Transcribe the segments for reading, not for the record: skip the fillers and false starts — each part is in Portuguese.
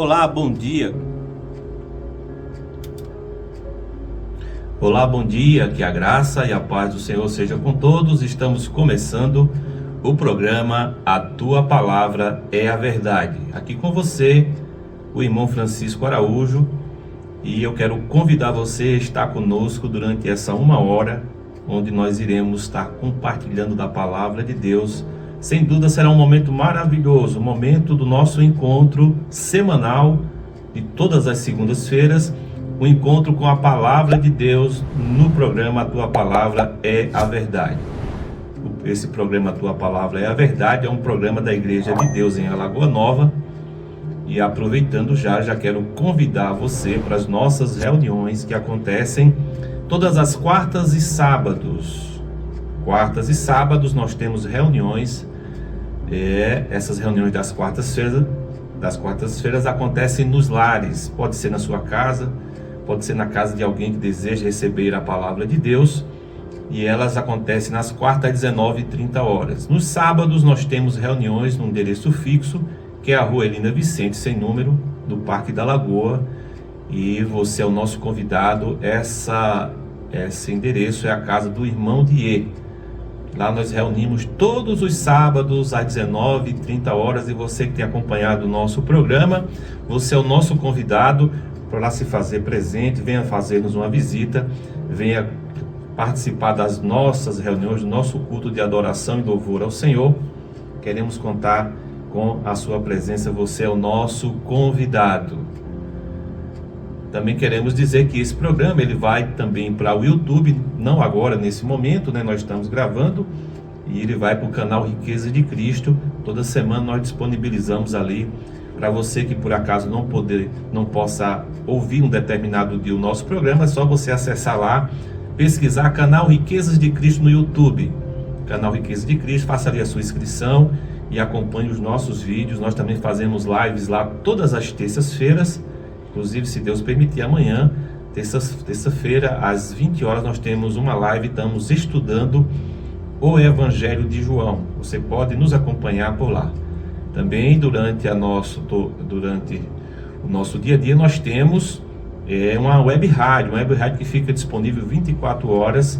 Olá, bom dia. Olá, bom dia. Que a graça e a paz do Senhor seja com todos. Estamos começando o programa A Tua Palavra é a Verdade. Aqui com você, o irmão Francisco Araújo, e eu quero convidar você a estar conosco durante essa 1 hora, onde nós iremos estar compartilhando da Palavra de Deus. Sem dúvida será um momento maravilhoso, o momento do nosso encontro semanal de todas as segundas-feiras, o encontro com a Palavra de Deus no programa A Tua Palavra é a Verdade. Esse programa A Tua Palavra é a Verdade é um programa da Igreja de Deus em Alagoa Nova. E aproveitando já quero convidar você para as nossas reuniões que acontecem todas as quartas e sábados. Quartas e sábados nós temos reuniões. Essas reuniões das quartas-feiras acontecem nos lares. Pode ser na sua casa, pode ser na casa de alguém que deseja receber a palavra de Deus. E elas acontecem nas quartas às 19h30. Nos sábados nós temos reuniões no endereço fixo, que é a Rua Elina Vicente, sem número, do Parque da Lagoa. E você é o nosso convidado. Esse endereço é a casa do irmão Diê. Lá nós reunimos todos os sábados às 19h30. E você que tem acompanhado o nosso programa, você é o nosso convidado para se fazer presente. Venha fazer-nos uma visita, venha participar das nossas reuniões, do nosso culto de adoração e louvor ao Senhor. Queremos contar com a sua presença, você é o nosso convidado. Também queremos dizer que esse programa ele vai também para o YouTube, não agora nesse momento, nós estamos gravando, e ele vai para o canal Riqueza de Cristo. Toda semana nós disponibilizamos ali para você que por acaso não possa ouvir um determinado dia o nosso programa. É só você acessar lá, pesquisar canal Riquezas de Cristo no YouTube, canal Riqueza de Cristo, faça ali a sua inscrição e acompanhe os nossos vídeos. Nós também fazemos lives lá todas as terças-feiras. Inclusive, se Deus permitir, amanhã, terça-feira, às 20 horas, nós temos uma live. Estamos estudando o Evangelho de João. Você pode nos acompanhar por lá. Também, durante o nosso dia a dia, nós temos uma web rádio que fica disponível 24 horas,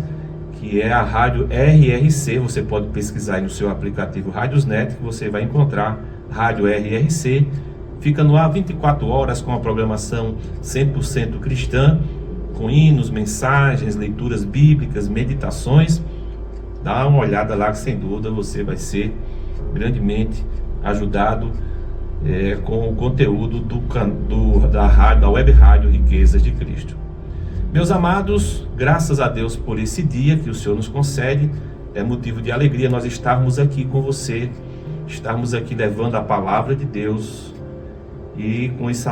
que é a rádio RRC. Você pode pesquisar aí no seu aplicativo Radiosnet, que você vai encontrar Rádio RRC. Fica no ar 24 horas com a programação 100% cristã, com hinos, mensagens, leituras bíblicas, meditações. Dá uma olhada lá que sem dúvida você vai ser grandemente ajudado com o conteúdo da web rádio Riquezas de Cristo. Meus amados, graças a Deus por esse dia que o Senhor nos concede. É motivo de alegria nós estarmos aqui com você, estarmos aqui levando a palavra de Deus. E com esse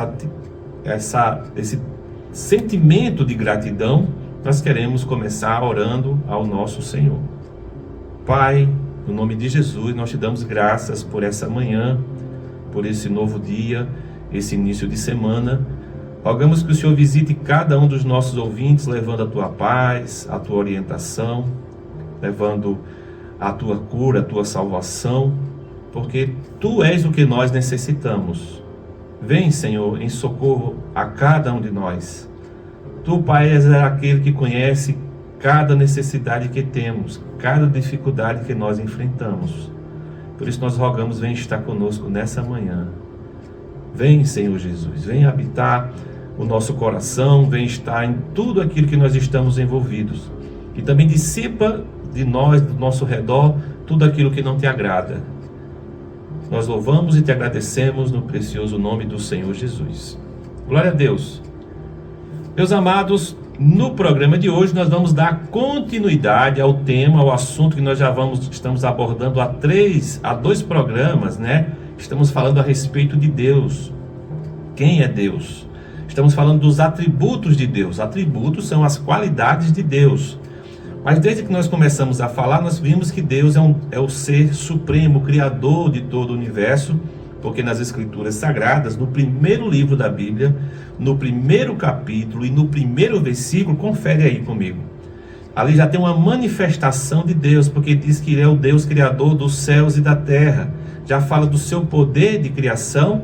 sentimento de gratidão, nós queremos começar orando ao nosso Senhor. Pai, no nome de Jesus, nós te damos graças por essa manhã, por esse novo dia, esse início de semana. Rogamos que o Senhor visite cada um dos nossos ouvintes, levando a tua paz, a tua orientação, levando a tua cura, a tua salvação, porque tu és o que nós necessitamos. Vem, Senhor, em socorro a cada um de nós. Tu, Pai, és aquele que conhece cada necessidade que temos, cada dificuldade que nós enfrentamos. Por isso nós rogamos, vem estar conosco nessa manhã. Vem, Senhor Jesus, vem habitar o nosso coração, vem estar em tudo aquilo que nós estamos envolvidos. E também dissipa de nós, do nosso redor, tudo aquilo que não te agrada. Nós louvamos e te agradecemos no precioso nome do Senhor Jesus. Glória a Deus. Meus amados, no programa de hoje nós vamos dar continuidade ao tema, ao assunto que nós estamos abordando há 2 programas, Estamos falando a respeito de Deus. Quem é Deus? Estamos falando dos atributos de Deus. Atributos são as qualidades de Deus. Mas desde que nós começamos a falar, nós vimos que Deus é o ser supremo, criador de todo o universo, porque nas Escrituras Sagradas, no primeiro livro da Bíblia, no primeiro capítulo e no primeiro versículo, confere aí comigo. Ali já tem uma manifestação de Deus, porque diz que Ele é o Deus criador dos céus e da terra. Já fala do seu poder de criação,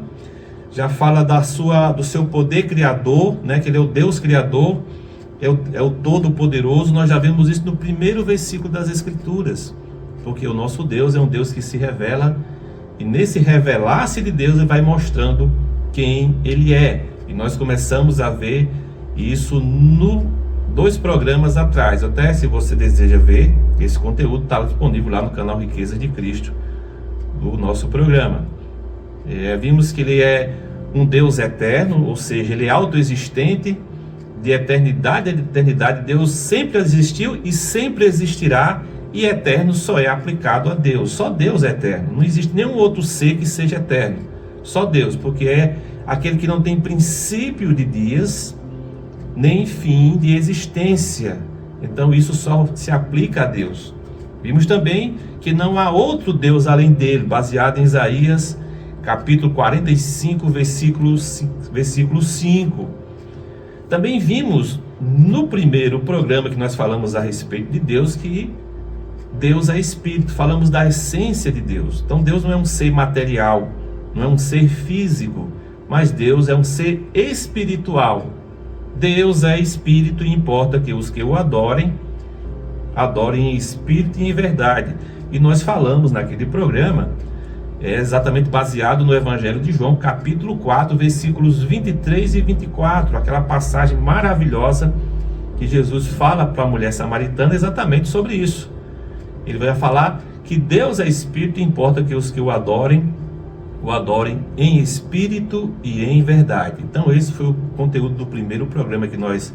já fala do seu poder criador, né? Que ele é o Deus criador, é o Todo-Poderoso. Nós já vimos isso no primeiro versículo das Escrituras, porque o nosso Deus é um Deus que se revela, e nesse revelar-se de Deus ele vai mostrando quem ele é. E nós começamos a ver isso dois programas atrás. Até se você deseja ver esse conteúdo, está disponível lá no canal Riqueza de Cristo do nosso programa. Vimos que ele é um Deus eterno, ou seja, ele é autoexistente, de eternidade a eternidade. Deus sempre existiu e sempre existirá, e eterno só é aplicado a Deus. Só Deus é eterno, não existe nenhum outro ser que seja eterno, só Deus, porque é aquele que não tem princípio de dias, nem fim de existência. Então isso só se aplica a Deus. Vimos também que não há outro Deus além dele, baseado em Isaías capítulo 45, versículo 5. Também vimos no primeiro programa que nós falamos a respeito de Deus, que Deus é Espírito. Falamos da essência de Deus. Então Deus não é um ser material, não é um ser físico, mas Deus é um ser espiritual. Deus é Espírito e importa que os que o adorem em espírito e em verdade. E nós falamos naquele programa, exatamente baseado no Evangelho de João, capítulo 4, versículos 23 e 24, aquela passagem maravilhosa que Jesus fala para a mulher samaritana exatamente sobre isso. Ele vai falar que Deus é Espírito e importa que os que o adorem em espírito e em verdade. Então esse foi o conteúdo do primeiro programa que nós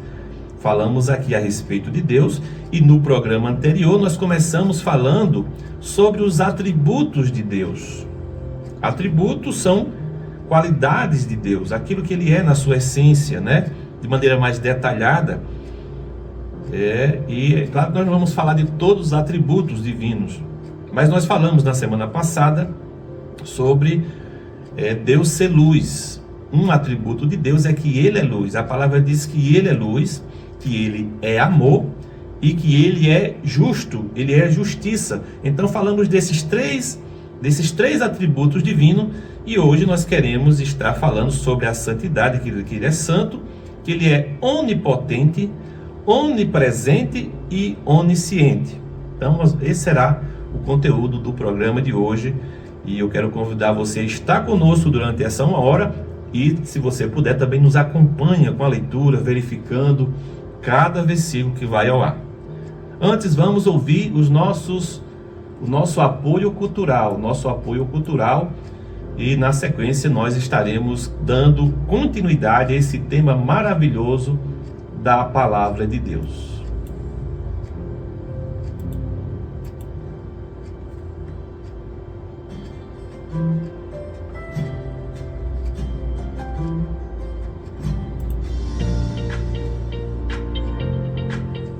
falamos aqui a respeito de Deus. E no programa anterior nós começamos falando sobre os atributos de Deus. Atributos são qualidades de Deus, aquilo que ele é na sua essência, né? De maneira mais detalhada. E é claro que nós não vamos falar de todos os atributos divinos, mas nós falamos na semana passada sobre Deus ser luz. Um atributo de Deus é que ele é luz. A palavra diz que ele é luz, que ele é amor e que ele é justo, ele é justiça. Então falamos desses três atributos divinos, e hoje nós queremos estar falando sobre a santidade, que ele é santo, que ele é onipotente, onipresente e onisciente. Então esse será o conteúdo do programa de hoje, e eu quero convidar você a estar conosco durante essa 1 hora, e se você puder também nos acompanha com a leitura, verificando cada versículo que vai ao ar. Antes vamos ouvir o nosso apoio cultural, e na sequência nós estaremos dando continuidade a esse tema maravilhoso da palavra de Deus.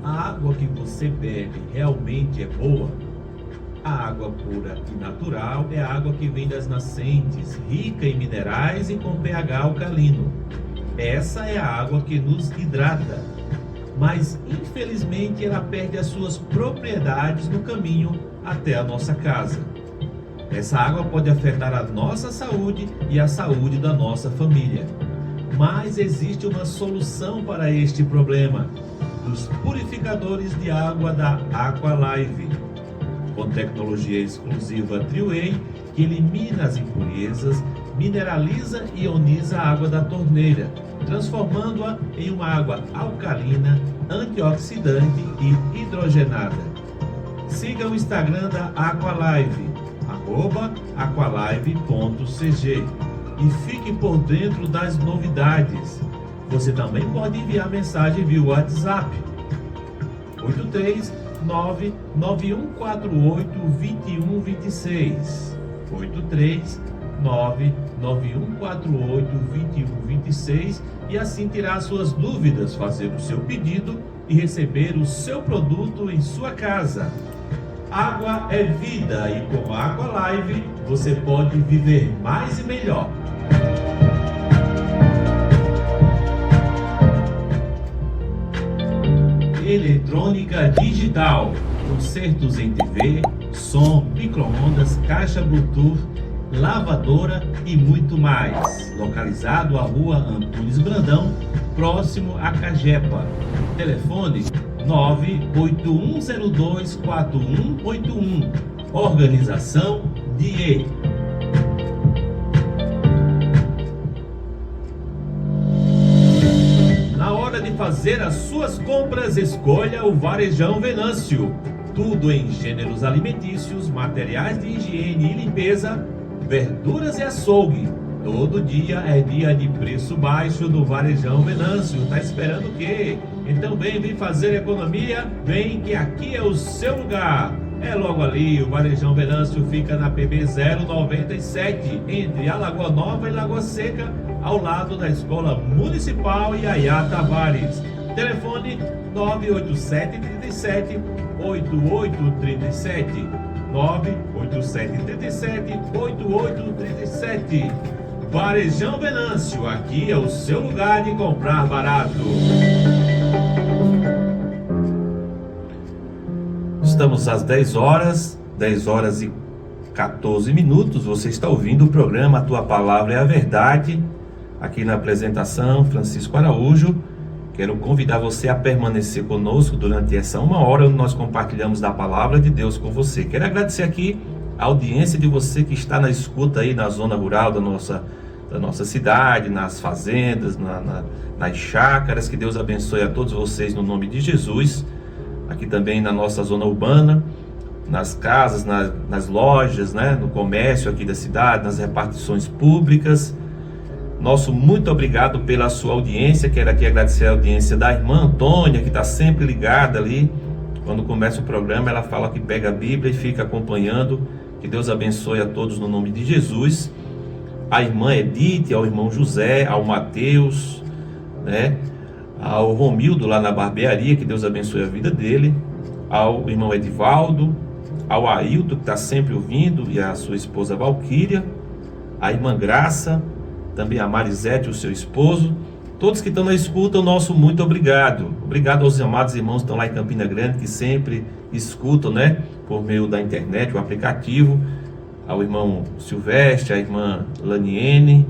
A água que você bebe realmente é boa? A água pura e natural é a água que vem das nascentes, rica em minerais e com pH alcalino. Essa é a água que nos hidrata, mas infelizmente ela perde as suas propriedades no caminho até a nossa casa. Essa água pode afetar a nossa saúde e a saúde da nossa família. Mas existe uma solução para este problema: os purificadores de água da Aqualive. Com tecnologia exclusiva Triway, que elimina as impurezas, mineraliza e ioniza a água da torneira, transformando-a em uma água alcalina, antioxidante e hidrogenada. Siga o Instagram da Aqualive, @aqualive.cg, e fique por dentro das novidades. Você também pode enviar mensagem via WhatsApp 839-9148-2126, 839-9148-2126, e assim tirar suas dúvidas, fazer o seu pedido e receber o seu produto em sua casa. Água é vida, e com a Aqualive você pode viver mais e melhor. Eletrônica digital, concertos em TV, som, micro-ondas, caixa Bluetooth, lavadora e muito mais. Localizado à Rua Antunes Brandão, próximo a Cagepa. Telefone 981024181. Organização DIE. Na hora de fazer as suas compras, escolha o Varejão Venâncio. Tudo em gêneros alimentícios, materiais de higiene e limpeza, verduras e açougue. Todo dia é dia de preço baixo do Varejão Venâncio. Tá esperando o quê? Então vem fazer economia, vem que aqui é o seu lugar. É logo ali, o Varejão Venâncio fica na PB 097, entre a Lagoa Nova e Lagoa Seca, ao lado da Escola Municipal Yaya Tavares. Telefone 987 37 8837 987 37 8837. Varejão Venâncio, aqui é o seu lugar de comprar barato. Estamos às 10 horas e 14 minutos. Você está ouvindo o programa A Tua Palavra é a Verdade, aqui na apresentação Francisco Araújo. Quero convidar você a permanecer conosco durante essa 1 hora, onde nós compartilhamos da Palavra de Deus com você. Quero agradecer aqui a audiência de você que está na escuta aí na zona rural da nossa cidade, nas fazendas, nas chácaras. Que Deus abençoe a todos vocês no nome de Jesus. Aqui também na nossa zona urbana, nas casas, nas lojas, né, no comércio aqui da cidade, nas repartições públicas. Nosso muito obrigado pela sua audiência. Quero aqui agradecer a audiência da irmã Antônia, que está sempre ligada ali. Quando começa o programa, ela fala que pega a Bíblia e fica acompanhando. Que Deus abençoe a todos no nome de Jesus. A irmã Edith, ao irmão José, ao Mateus, né, ao Romildo lá na barbearia, que Deus abençoe a vida dele. Ao irmão Edivaldo, ao Ailton, que está sempre ouvindo, e a sua esposa Valquíria. A irmã Graça, também a Marisete, o seu esposo, todos que estão na escuta, o nosso muito obrigado. Obrigado aos amados irmãos que estão lá em Campina Grande, que sempre escutam, né, por meio da internet, o aplicativo. Ao irmão Silvestre, a irmã Laniene,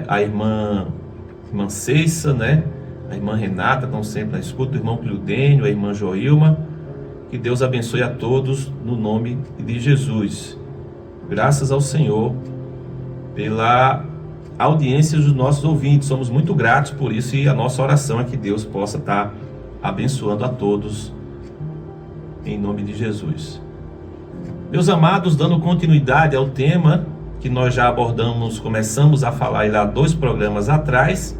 a irmã Ceissa, né, a irmã Renata, estão sempre na escuta, o irmão Cliudênio, a irmã Joilma. Que Deus abençoe a todos no nome de Jesus. Graças ao Senhor pela audiência dos nossos ouvintes, somos muito gratos por isso, e a nossa oração é que Deus possa estar abençoando a todos em nome de Jesus. Meus amados, dando continuidade ao tema que nós já abordamos, começamos a falar há 2 programas atrás,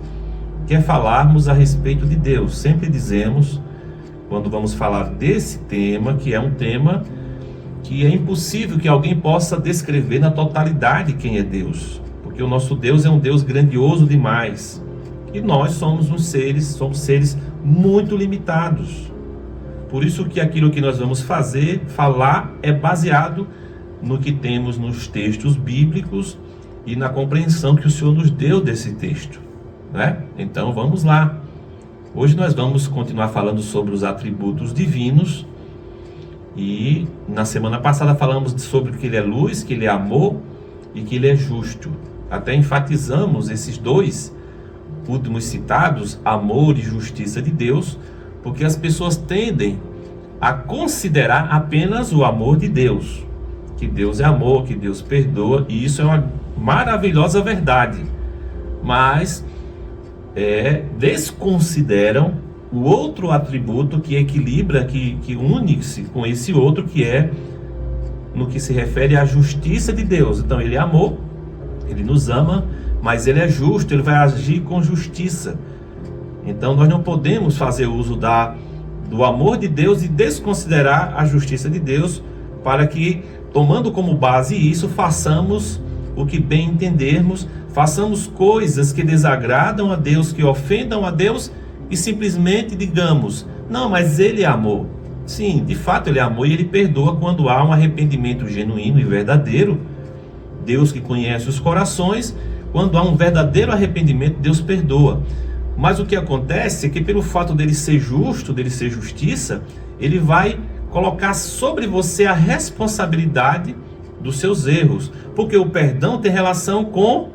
que é falarmos a respeito de Deus. Sempre dizemos, quando vamos falar desse tema, que é um tema que é impossível que alguém possa descrever na totalidade quem é Deus. Porque o nosso Deus é um Deus grandioso demais. E nós somos seres muito limitados. Por isso que aquilo que nós vamos falar, é baseado no que temos nos textos bíblicos e na compreensão que o Senhor nos deu desse texto, né? Então vamos lá. Hoje nós vamos continuar falando sobre os atributos divinos. E na semana passada falamos sobre que Ele é luz, que Ele é amor e que Ele é justo. Até enfatizamos esses 2 últimos citados, amor e justiça de Deus, porque as pessoas tendem a considerar apenas o amor de Deus, que Deus é amor, que Deus perdoa, e isso é uma maravilhosa verdade, mas desconsideram o outro atributo que equilibra, que une-se com esse outro, que é no que se refere à justiça de Deus. Então Ele é amor, Ele nos ama, mas Ele é justo, Ele vai agir com justiça. Então nós não podemos fazer uso do amor de Deus e desconsiderar a justiça de Deus, para que, tomando como base isso, façamos o que bem entendermos, façamos coisas que desagradam a Deus, que ofendam a Deus, e simplesmente digamos, não, mas Ele é amor. Sim, de fato Ele é amor, e Ele perdoa quando há um arrependimento genuíno e verdadeiro. Deus que conhece os corações, quando há um verdadeiro arrependimento, Deus perdoa. Mas o que acontece é que, pelo fato dele ser justo, dele ser justiça, Ele vai colocar sobre você a responsabilidade dos seus erros, porque o perdão tem relação com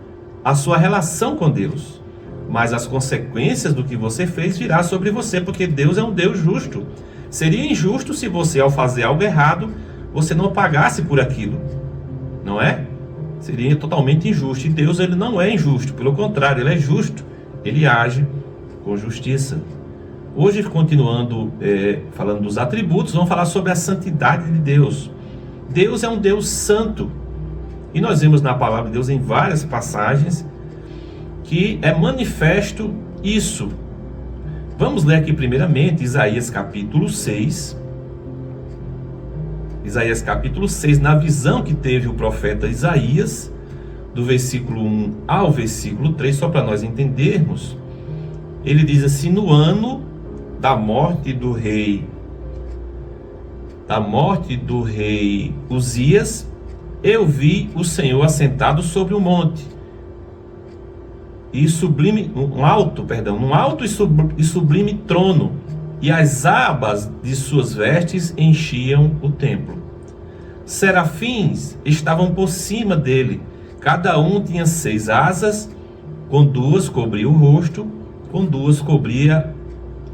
a sua relação com Deus, mas as consequências do que você fez virá sobre você, porque Deus é um Deus justo. Seria injusto se você, ao fazer algo errado, você não pagasse por aquilo, não é? Seria totalmente injusto. E Deus, ele não é injusto, pelo contrário, ele é justo, ele age com justiça. Hoje, continuando falando dos atributos, vamos falar sobre a santidade de Deus. Deus é um Deus santo, e nós vemos na palavra de Deus em várias passagens que é manifesto isso. Vamos ler aqui primeiramente Isaías capítulo 6. Isaías capítulo 6, na visão que teve o profeta Isaías, do versículo 1 ao versículo 3, só para nós entendermos. Ele diz assim: no ano da morte do rei Uzias, eu vi o Senhor assentado sobre um monte num alto e sublime trono, e as abas de suas vestes enchiam o templo. Serafins estavam por cima dele, cada um tinha 6 asas, com 2 cobria o rosto, com 2 cobria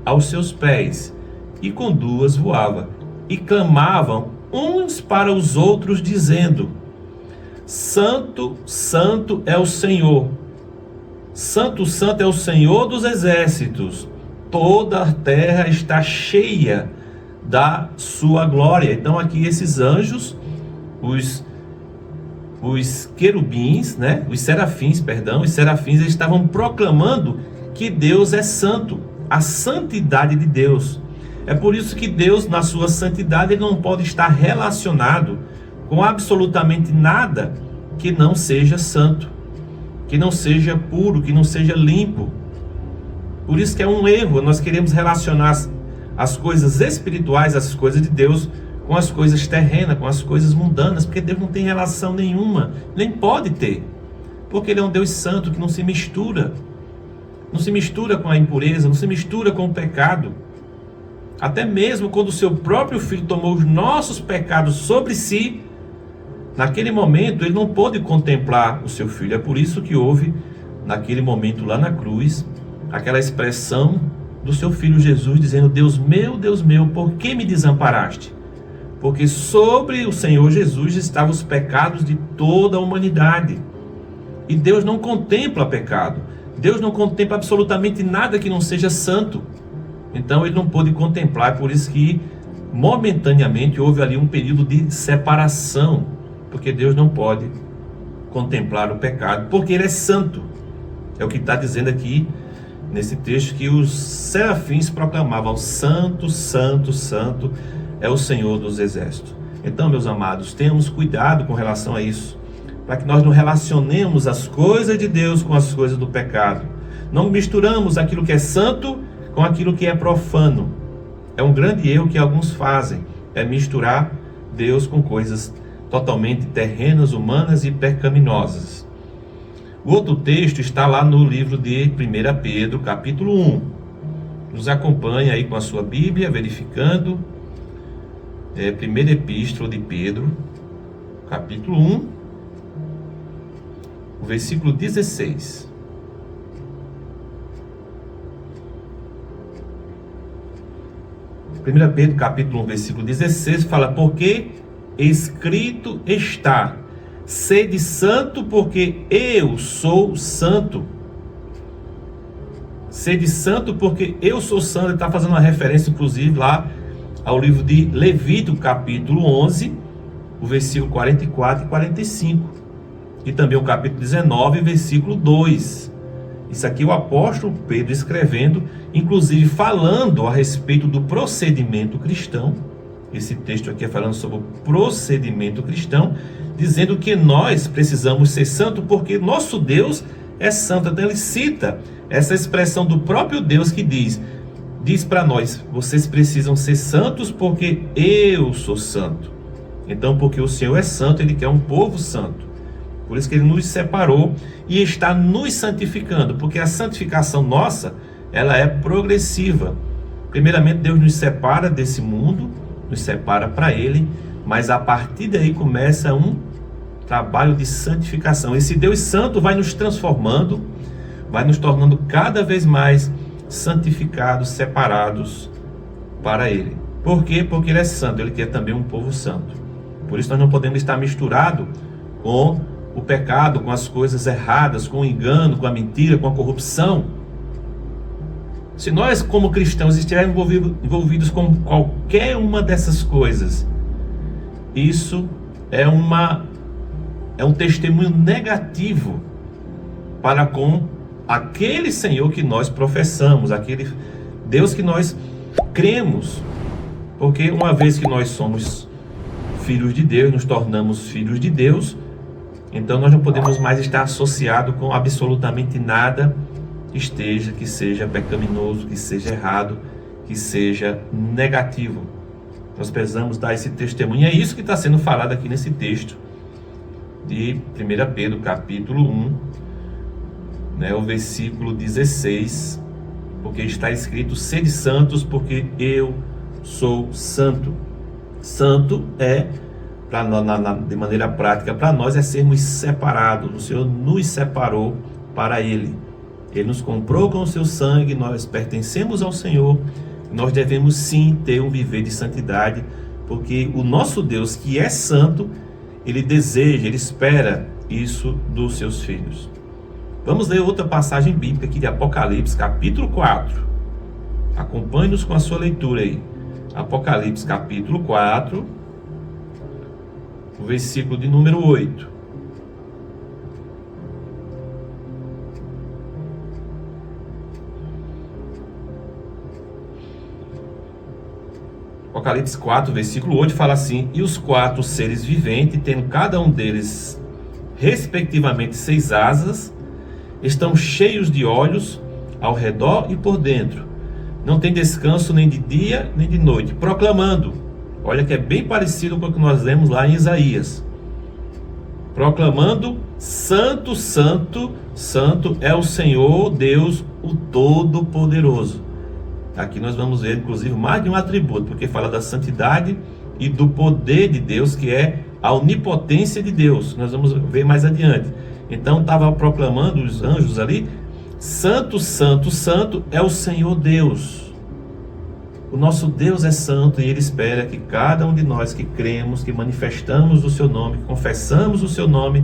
aos seus pés, e com 2 voava, e clamavam uns para os outros, dizendo: Santo, Santo é o Senhor, Santo, Santo é o Senhor dos exércitos, toda a terra está cheia da sua glória. Então aqui esses anjos, os querubins, os serafins, eles estavam proclamando que Deus é santo, a santidade de Deus. É por isso que Deus, na sua santidade, ele não pode estar relacionado com absolutamente nada que não seja santo, que não seja puro, que não seja limpo. Por isso que é um erro nós queremos relacionar as coisas espirituais, as coisas de Deus, com as coisas terrenas, com as coisas mundanas, porque Deus não tem relação nenhuma, nem pode ter, porque ele é um Deus santo que não se mistura com a impureza, não se mistura com o pecado. Até mesmo quando o seu próprio filho tomou os nossos pecados sobre si, naquele momento ele não pôde contemplar o seu filho. É por isso que houve, naquele momento lá na cruz, aquela expressão do seu filho Jesus dizendo: Deus meu, por que me desamparaste? Porque sobre o Senhor Jesus estavam os pecados de toda a humanidade. E Deus não contempla pecado. Deus não contempla absolutamente nada que não seja santo. Então ele não pôde contemplar. É por isso que momentaneamente houve ali um período de separação, porque Deus não pode contemplar o pecado, porque ele é santo. É o que está dizendo aqui nesse texto, que os serafins proclamavam: Santo, Santo, Santo é o Senhor dos exércitos. Então, meus amados, tenhamos cuidado com relação a isso, para que nós não relacionemos as coisas de Deus com as coisas do pecado. Não misturamos aquilo que é santo com aquilo que é profano. É um grande erro que alguns fazem, é misturar Deus com coisas totalmente terrenas, humanas e pecaminosas. O outro texto está lá no livro de 1 Pedro, capítulo 1. Nos acompanha aí com a sua Bíblia, verificando. Primeira Epístola de Pedro, capítulo 1, o versículo 16. Primeira Pedro, capítulo 1, versículo 16, fala: porque escrito está: sede santo, porque eu sou santo. Sede santo, porque eu sou santo. Ele está fazendo uma referência, inclusive, lá ao livro de Levítico, capítulo 11, o versículo 44 e 45. E também o capítulo 19, versículo 2. Isso aqui é o apóstolo Pedro escrevendo, inclusive falando a respeito do procedimento cristão. Esse texto aqui é falando sobre o procedimento cristão, dizendo que nós precisamos ser santos porque nosso Deus é santo. Então ele cita essa expressão do próprio Deus que diz para nós: vocês precisam ser santos porque eu sou santo. Então, porque o Senhor é santo, ele quer um povo santo. Por isso que ele nos separou e está nos santificando, porque a santificação nossa, ela é progressiva. Primeiramente, Deus nos separa desse mundo, nos separa para ele, mas a partir daí começa um trabalho de santificação. Esse Deus santo vai nos transformando, vai nos tornando cada vez mais santificados, separados para Ele. Por quê? Porque Ele é santo, Ele quer também um povo santo. Por isso nós não podemos estar misturados com o pecado, com as coisas erradas, com o engano, com a mentira, com a corrupção. Se nós, como cristãos, estivermos envolvidos com qualquer uma dessas coisas, isso é um testemunho negativo para com aquele Senhor que nós professamos, aquele Deus que nós cremos. Porque uma vez que nós somos filhos de Deus, nos tornamos filhos de Deus, então nós não podemos mais estar associados com absolutamente nada que seja pecaminoso, que seja errado, que seja negativo. Nós precisamos dar esse testemunho. E é isso que está sendo falado aqui nesse texto de 1 Pedro, capítulo 1, o versículo 16, porque está escrito: sede santos, porque eu sou santo. Santo é, de maneira prática, para nós é sermos separados. O Senhor nos separou para Ele. Ele nos comprou com o seu sangue, nós pertencemos ao Senhor. Nós devemos sim ter um viver de santidade, porque o nosso Deus, que é santo, Ele deseja, Ele espera isso dos seus filhos. Vamos ler outra passagem bíblica aqui de Apocalipse, capítulo 4. Acompanhe-nos com a sua leitura aí. Apocalipse, capítulo 4, o versículo de número 8. Apocalipse 4, versículo 8 fala assim: e os 4 seres viventes, tendo cada um deles respectivamente 6 asas, estão cheios de olhos ao redor e por dentro. Não tem descanso nem de dia nem de noite, proclamando. Olha que é bem parecido com o que nós lemos lá em Isaías. Proclamando: Santo, Santo, Santo é o Senhor Deus, o Todo-Poderoso. Aqui nós vamos ver, inclusive, mais de um atributo, porque fala da santidade e do poder de Deus, que é a onipotência de Deus. Nós vamos ver mais adiante. Então, estava proclamando os anjos ali: Santo, Santo, Santo é o Senhor Deus. O nosso Deus é santo e Ele espera que cada um de nós que cremos, que manifestamos o Seu nome, que confessamos o Seu nome,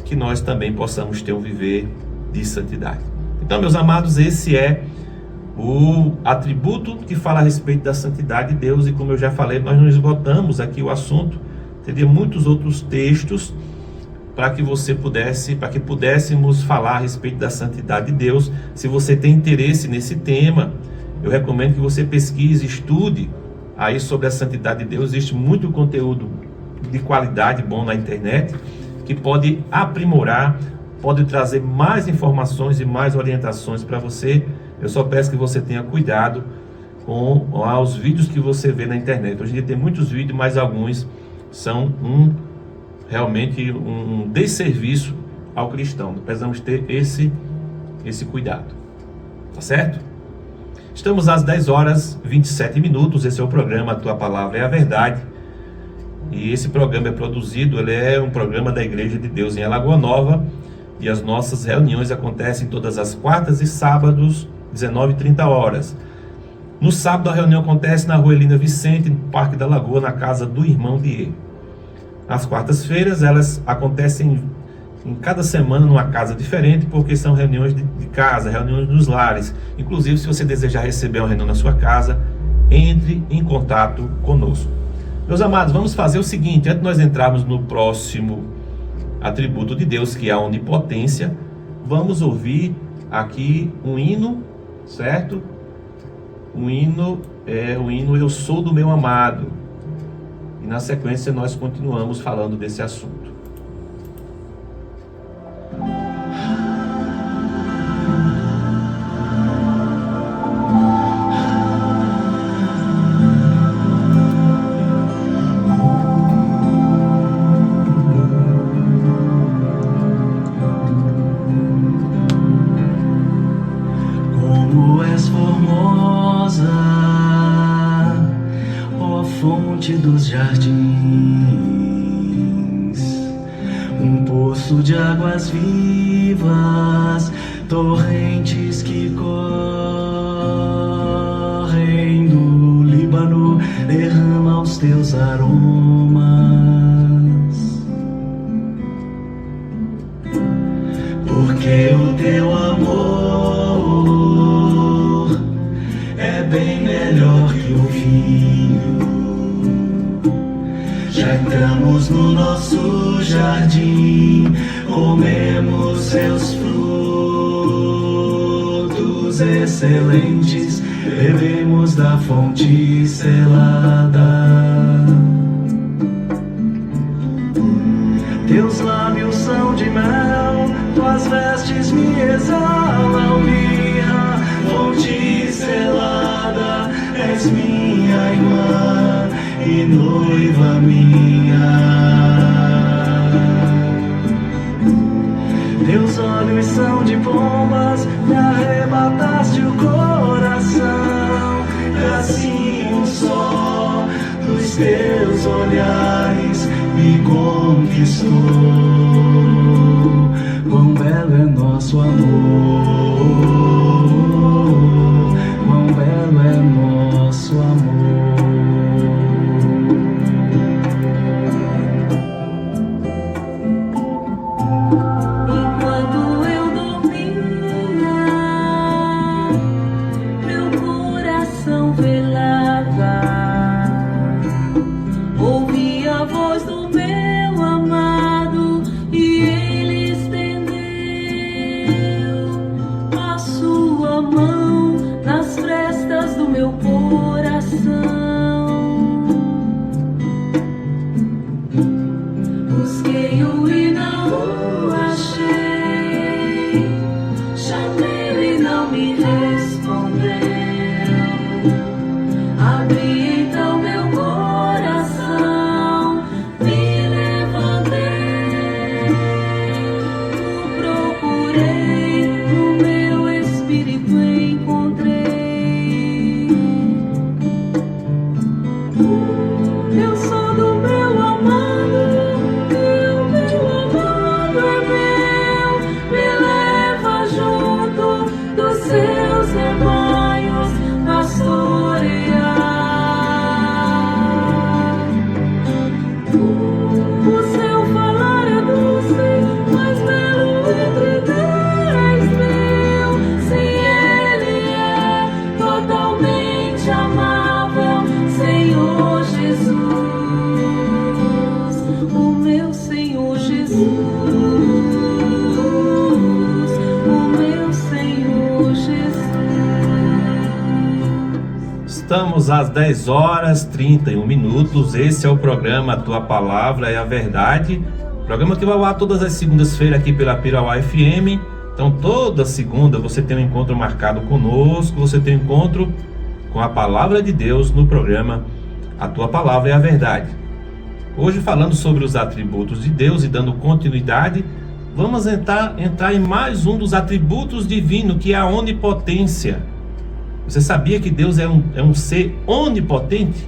que nós também possamos ter um viver de santidade. Então, meus amados, esse é o atributo que fala a respeito da santidade de Deus. E como eu já falei, nós não esgotamos aqui o assunto. Teria muitos outros textos para que pudéssemos falar a respeito da santidade de Deus. Se você tem interesse nesse tema, eu recomendo que você pesquise, estude aí sobre a santidade de Deus. Existe muito conteúdo de qualidade bom na internet, que pode aprimorar, pode trazer mais informações e mais orientações para você. Eu só peço que você tenha cuidado com os vídeos que você vê na internet. Hoje em dia tem muitos vídeos, mas alguns são realmente um desserviço ao cristão. Precisamos ter esse cuidado. Tá certo? Estamos às 10h27. Esse é o programa A Tua Palavra é a Verdade. E esse programa é produzido, ele é um programa da Igreja de Deus em Alagoa Nova. E as nossas reuniões acontecem todas as quartas e sábados, 19h30. No sábado a reunião acontece na Rua Elina Vicente, no Parque da Lagoa, na casa do irmão Diego. As quartas-feiras elas acontecem em cada semana numa casa diferente, porque são reuniões de casa, reuniões nos lares. Inclusive, se você desejar receber uma reunião na sua casa, entre em contato conosco. Meus amados, vamos fazer o seguinte: antes de nós entrarmos no próximo atributo de Deus, que é a onipotência, vamos ouvir aqui um hino, certo? O hino é o hino Eu Sou do Meu Amado. E na sequência nós continuamos falando desse assunto. Como és formosa, ó fonte dos jardins, um poço de águas vivas, torrentes que correm do Líbano, derrama os teus aromas. Porque o teu amor é bem melhor que o vinho. Já entramos no nosso jardim, comemos seus frutos excelentes, bebemos da fonte selada. Teus lábios são de mel, tuas vestes me exalam mirra, fonte selada, és minha irmã e noiva minha. Teus olhos são de pombas, me arrebataste o coração, e assim um só dos teus olhares me conquistou. Quão belo é nosso amor, quão belo é nosso amor. Estamos às 10h31. Esse é o programa A Tua Palavra é a Verdade. Programa que vai ao ar todas as segundas-feiras aqui pela Pirauá FM. Então toda segunda você tem um encontro marcado conosco. Você tem um encontro com a Palavra de Deus no programa A Tua Palavra é a Verdade. Hoje falando sobre os atributos de Deus e dando continuidade, vamos entrar em mais um dos atributos divinos, que é a onipotência. Você sabia que Deus é um ser onipotente?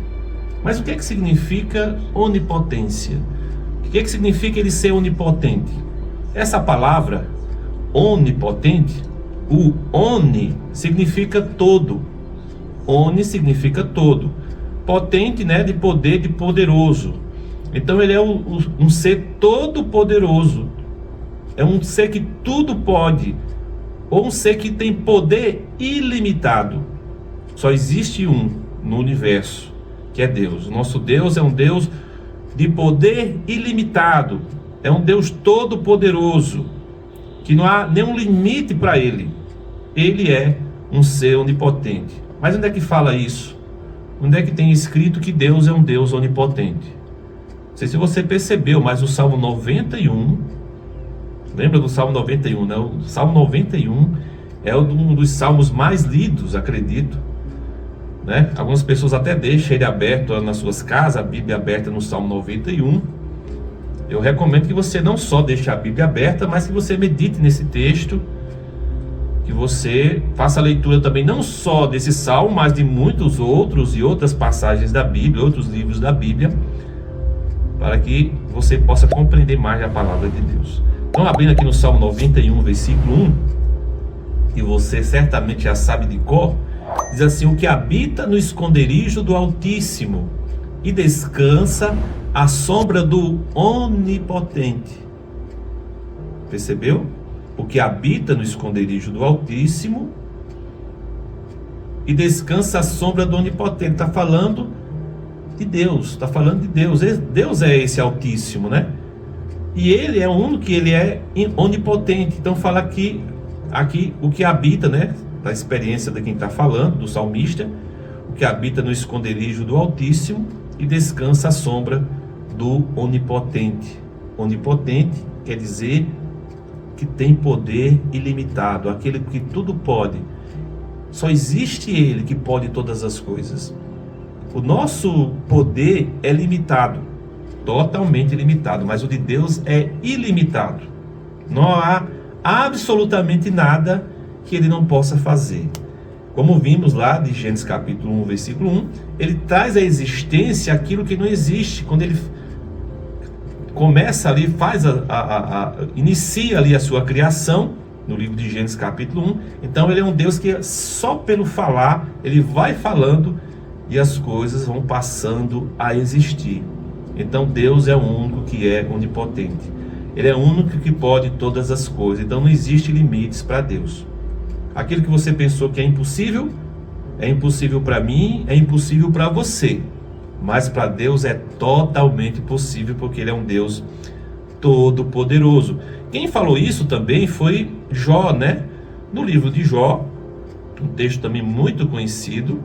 Mas o que é que significa onipotência? O que é que significa ele ser onipotente? Essa palavra, onipotente, o oni significa todo. Oni significa todo. Potente, né, de poder, de poderoso. Então ele é um ser todo poderoso. É um ser que tudo pode. Ou um ser que tem poder ilimitado. Só existe um no universo, que é Deus. O nosso Deus é um Deus de poder ilimitado. É um Deus todo poderoso, que não há nenhum limite para ele. Ele é um ser onipotente. Mas onde é que fala isso? Onde é que tem escrito que Deus é um Deus onipotente? Não sei se você percebeu, mas o Salmo 91, lembra do Salmo 91, né? O Salmo 91 é um dos salmos mais lidos, acredito, né? Algumas pessoas até deixam ele aberto nas suas casas, a Bíblia aberta no Salmo 91. Eu recomendo que você não só deixe a Bíblia aberta, mas que você medite nesse texto, que você faça a leitura também não só desse salmo, mas de muitos outros e outras passagens da Bíblia, outros livros da Bíblia, para que você possa compreender mais a palavra de Deus. Então, abrindo aqui no Salmo 91, versículo 1, que você certamente já sabe de cor, diz assim: o que habita no esconderijo do Altíssimo e descansa à sombra do Onipotente. Percebeu? O que habita no esconderijo do Altíssimo e descansa à sombra do Onipotente. Está falando de Deus, está falando de Deus. Deus é esse Altíssimo, né? E Ele é o único que Ele é onipotente. Então fala aqui o que habita, né? Da experiência de quem está falando, do salmista, o que habita no esconderijo do Altíssimo e descansa à sombra do Onipotente. Onipotente quer dizer que tem poder ilimitado, aquele que tudo pode. Só existe Ele que pode todas as coisas. O nosso poder é limitado, totalmente limitado, mas o de Deus é ilimitado. Não há absolutamente nada que Ele não possa fazer. Como vimos lá de Gênesis capítulo 1, versículo 1, Ele traz à existência aquilo que não existe. Quando Ele começa ali, inicia ali a sua criação, no livro de Gênesis capítulo 1, então Ele é um Deus que só pelo falar, Ele vai falando e as coisas vão passando a existir. Então Deus é o único que é onipotente. Ele é o único que pode todas as coisas. Então não existe limites para Deus. Aquilo que você pensou que é impossível para mim, é impossível para você. Mas para Deus é totalmente possível, porque Ele é um Deus todo-poderoso. Quem falou isso também foi Jó, né? No livro de Jó, um texto também muito conhecido,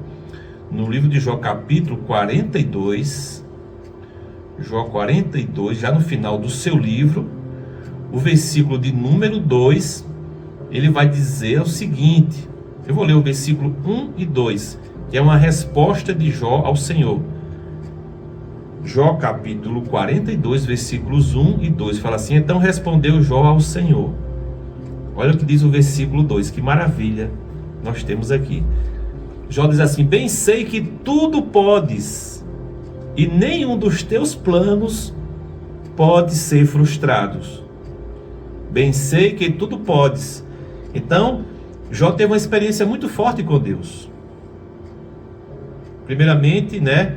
no livro de Jó capítulo 42, Jó 42, já no final do seu livro, o versículo de número 2, ele vai dizer o seguinte, eu vou ler o versículo 1 e 2, que é uma resposta de Jó ao Senhor. Jó capítulo 42, versículos 1 e 2, fala assim: então respondeu Jó ao Senhor. Olha o que diz o versículo 2, que maravilha nós temos aqui. Jó diz assim: bem sei que tudo podes, e nenhum dos teus planos pode ser frustrado. Bem sei que tudo podes. Então, Jó teve uma experiência muito forte com Deus. Primeiramente, né,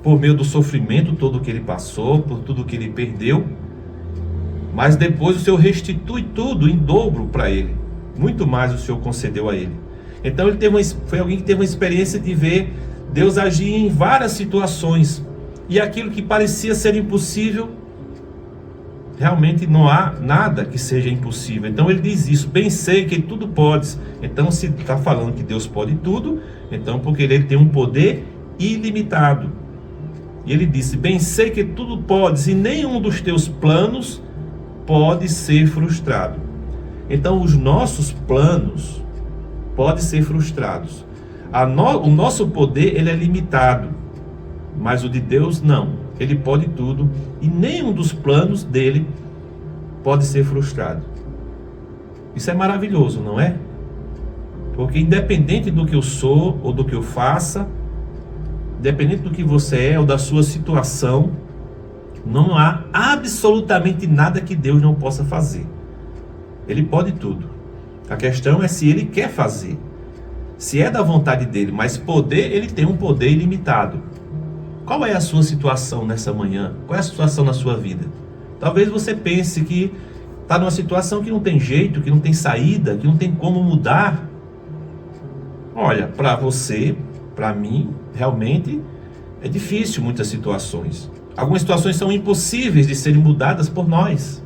por meio do sofrimento todo que ele passou, por tudo que ele perdeu. Mas depois o Senhor restitui tudo em dobro para ele. Muito mais o Senhor concedeu a ele. Então ele foi alguém que teve uma experiência de ver Deus agir em várias situações. E aquilo que parecia ser impossível, realmente não há nada que seja impossível. Então ele diz isso: bem sei que tudo podes. Então se está falando que Deus pode tudo, então porque Ele tem um poder ilimitado. E ele disse: bem sei que tudo podes, e nenhum dos teus planos pode ser frustrado. Então os nossos planos podem ser frustrados. O nosso poder, ele é limitado, mas o de Deus não. Ele pode tudo e nenhum dos planos dele pode ser frustrado. Isso é maravilhoso, não é? Porque independente do que eu sou ou do que eu faça, independente do que você é ou da sua situação, não há absolutamente nada que Deus não possa fazer. Ele pode tudo. A questão é se Ele quer fazer, se é da vontade dele. Mas poder, Ele tem um poder ilimitado. Qual é a sua situação nessa manhã? Qual é a situação na sua vida? Talvez você pense que está numa situação que não tem jeito, que não tem saída, que não tem como mudar. Olha, para você, para mim, realmente é difícil muitas situações. Algumas situações são impossíveis de serem mudadas por nós,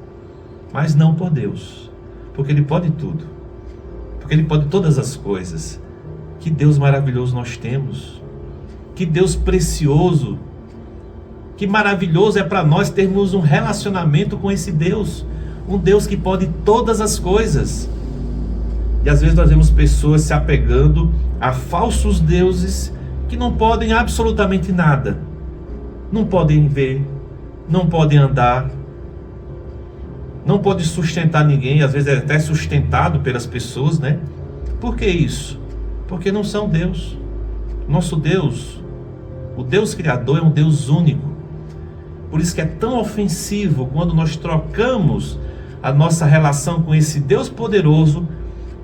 mas não por Deus, porque Ele pode tudo, porque Ele pode todas as coisas. Que Deus maravilhoso nós temos, que Deus precioso, que maravilhoso é para nós termos um relacionamento com esse Deus, um Deus que pode todas as coisas. E às vezes nós vemos pessoas se apegando a falsos deuses que não podem absolutamente nada, não podem ver, não podem andar, não podem sustentar ninguém, às vezes é até sustentado pelas pessoas, né? Por que isso? Porque não são Deus. Nosso Deus, o Deus Criador, é um Deus único. Por isso que é tão ofensivo quando nós trocamos a nossa relação com esse Deus poderoso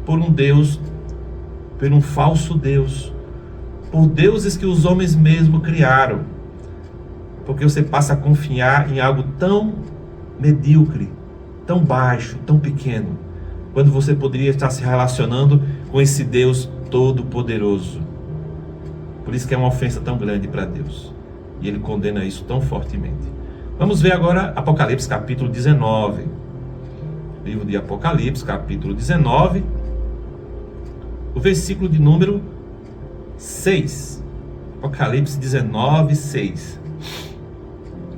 por um falso Deus, por deuses que os homens mesmos criaram, porque você passa a confiar em algo tão medíocre, tão baixo, tão pequeno, quando você poderia estar se relacionando com esse Deus todo-poderoso. Por isso que é uma ofensa tão grande para Deus, e Ele condena isso tão fortemente. Vamos ver agora Apocalipse capítulo 19, livro de Apocalipse capítulo 19, o versículo de número 6, Apocalipse 19, 6.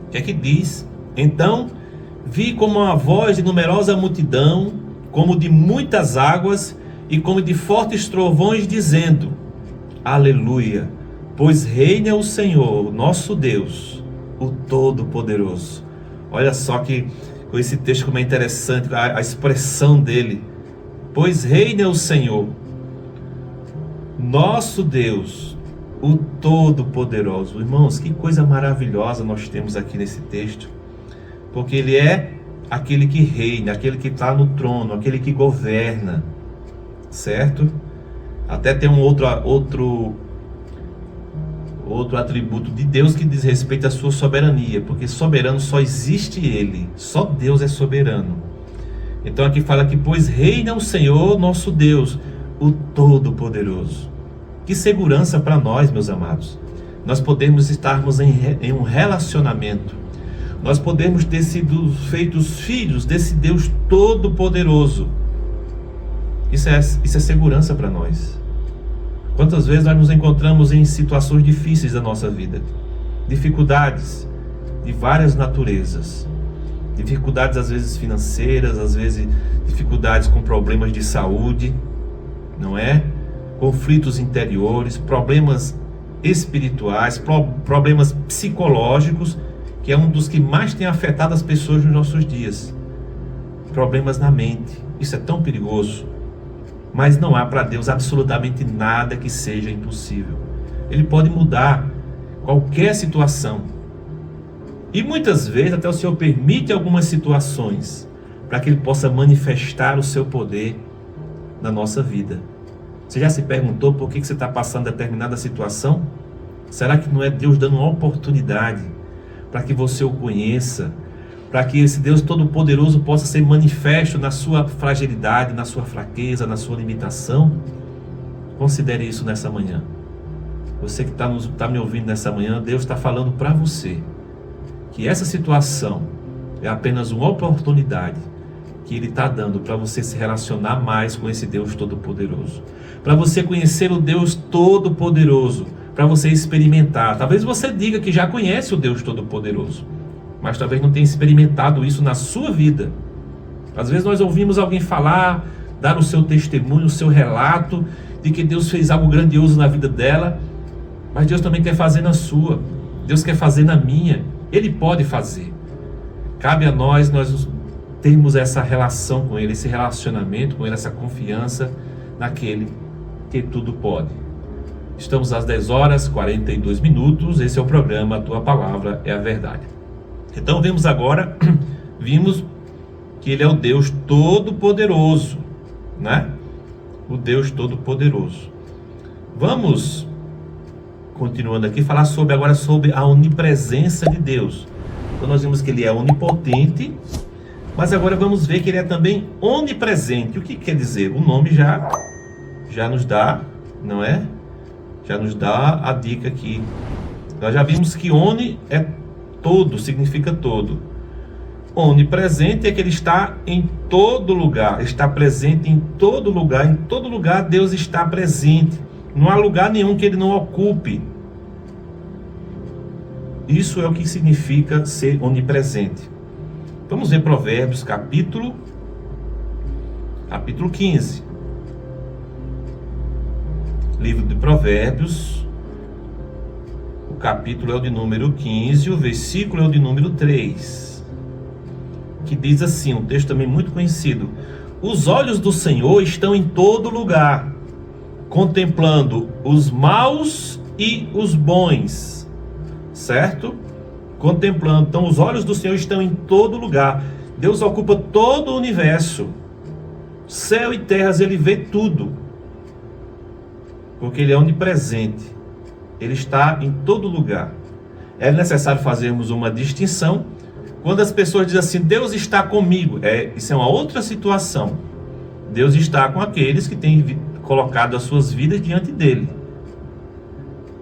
O que é que diz? Então vi como uma voz de numerosa multidão, como de muitas águas e como de fortes trovões, dizendo: Aleluia, pois reina o Senhor, nosso Deus, o Todo-Poderoso. Olha só que com esse texto como é interessante a expressão dele. Pois reina o Senhor, nosso Deus, o Todo-Poderoso. Irmãos, que coisa maravilhosa nós temos aqui nesse texto, porque Ele é aquele que reina, aquele que está no trono, aquele que governa, certo? Até tem um outro atributo de Deus que diz respeito à sua soberania, porque soberano só existe Ele, só Deus é soberano. Então aqui fala que pois reina o Senhor nosso Deus, o Todo-Poderoso. Que segurança para nós, meus amados. Nós podemos estarmos em um relacionamento, nós podemos ter sido feitos filhos desse Deus Todo-Poderoso. Isso é segurança para nós. Quantas vezes nós nos encontramos em situações difíceis da nossa vida, dificuldades de várias naturezas, dificuldades às vezes financeiras, às vezes dificuldades com problemas de saúde, não é? Conflitos interiores, problemas espirituais, problemas psicológicos, que é um dos que mais tem afetado as pessoas nos nossos dias. Problemas na mente, isso é tão perigoso. Mas não há para Deus absolutamente nada que seja impossível. Ele pode mudar qualquer situação. E muitas vezes até o Senhor permite algumas situações para que Ele possa manifestar o seu poder na nossa vida. Você já se perguntou por que você está passando determinada situação? Será que não é Deus dando uma oportunidade para que você o conheça, para que esse Deus Todo-Poderoso possa ser manifesto na sua fragilidade, na sua fraqueza, na sua limitação? Considere isso nessa manhã. Você que está me ouvindo nessa manhã, Deus está falando para você que essa situação é apenas uma oportunidade que Ele está dando para você se relacionar mais com esse Deus Todo-Poderoso, para você conhecer o Deus Todo-Poderoso, para você experimentar. Talvez você diga que já conhece o Deus Todo-Poderoso, mas talvez não tenha experimentado isso na sua vida. Às vezes nós ouvimos alguém falar, dar o seu testemunho, o seu relato de que Deus fez algo grandioso na vida dela, mas Deus também quer fazer na sua, Deus quer fazer na minha. Ele pode fazer. Cabe a nós termos essa relação com Ele, esse relacionamento com Ele, essa confiança naquele que tudo pode. Estamos às 10h42, esse é o programa A Tua Palavra é a Verdade. Então vimos que Ele é o Deus Todo-Poderoso, né? O Deus Todo-Poderoso. Vamos, continuando aqui, falar agora sobre a onipresença de Deus. Então nós vimos que Ele é onipotente, mas agora vamos ver que Ele é também onipresente. O que quer dizer? O nome já nos dá, não é? Já nos dá a dica aqui. Nós já vimos que oni é todo, significa todo. Onipresente é que Ele está em todo lugar, está presente em todo lugar Deus está presente. Não há lugar nenhum que Ele não ocupe. Isso é o que significa ser onipresente. Vamos ver Provérbios capítulo 15. Livro de Provérbios, o capítulo é o de número 15, o versículo é o de número 3, que diz assim, um texto também muito conhecido: os olhos do Senhor estão em todo lugar, contemplando os maus e os bons, certo? contemplando. Então os olhos do Senhor estão em todo lugar. Deus ocupa todo o universo. Céu e terras, Ele vê tudo. Porque Ele é onipresente. Ele está em todo lugar. É necessário fazermos uma distinção. Quando as pessoas dizem assim, Deus está comigo, isso é uma outra situação. Deus está com aqueles que têm colocado as suas vidas diante dele.